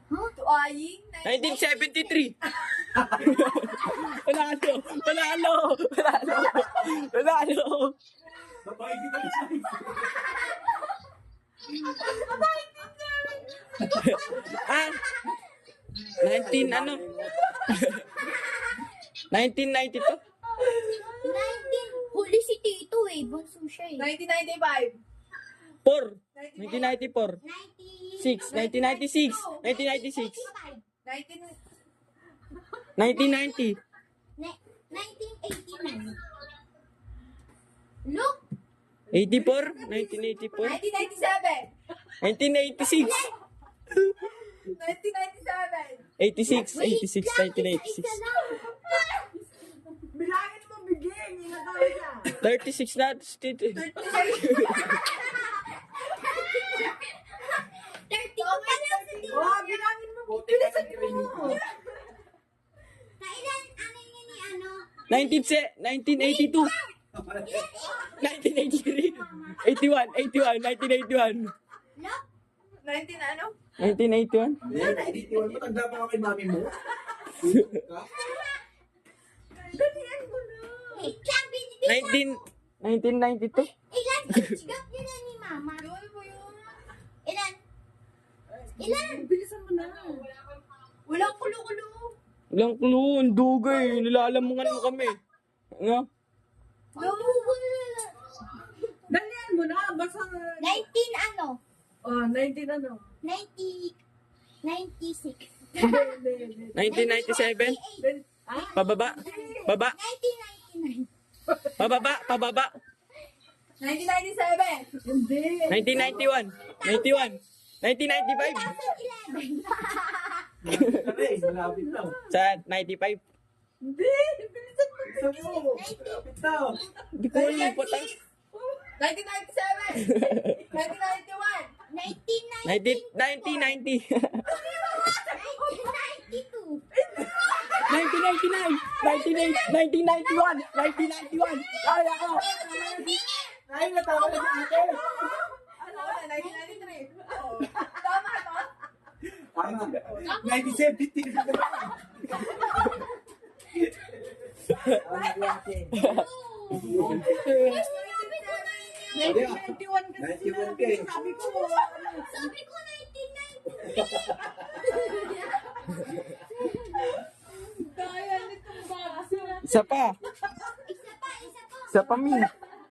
Tuaying? 1973. Panalo! Panalo! Panalo! Panalo! Ah! 19 ano? 1992? 19. Huli si Tito eh. Bunso siya eh. 1995. 4. 1994. 6. 1996. 1996. 1990. 1989. Look! 84. 1984. 1997. 1986. 1997. 86. 1986. Bilangin mo, bigay. Hindi na kami na. 36 na. 32 pa lang si Tito. Oh, bilangin mo. Bilisan mo. Kailan, ano yun ni ano? 1982. 1983. 81. 81. 1981. Look! 19 ano? 1981. Matanda pa ka kay mami mo? Dalian mo na. Sabi ni 1992. Ilan age gap nila ni Mama? Yun po yun. Ilan? Ilan? Bilisan mo na. Walang kulo-kulo. Ilang clue, ang dugay. Nilalam mo nga naman kami. Ano? Dalian mo na. Basta. 19 ano? Oh, 19 ano? 96. 1997. Ah? Pababa. Baba. 1999. Pababa. Pababa. 1997. Hindi. 1991. 91. 1995. 2011. Kare, malapit lang. Sa 95. Hindi. Bilisan mo. Isa mo. Lapit na. Hindi ko alam po tayo. 1997. 1991. 1990. 1990. 1992. 1999. 1991. Ay, ako. Ay, natama na si ate. Ano na? 1993. Oh. Tama to? Tama. 1970. Tama na ate. 1991 kasi 91 sinabi ka ko. Sabi ko. Sabi ko 1990. Kaya nitong bago. Isa pa. Isa pa, isa pa. Isa pa, Min.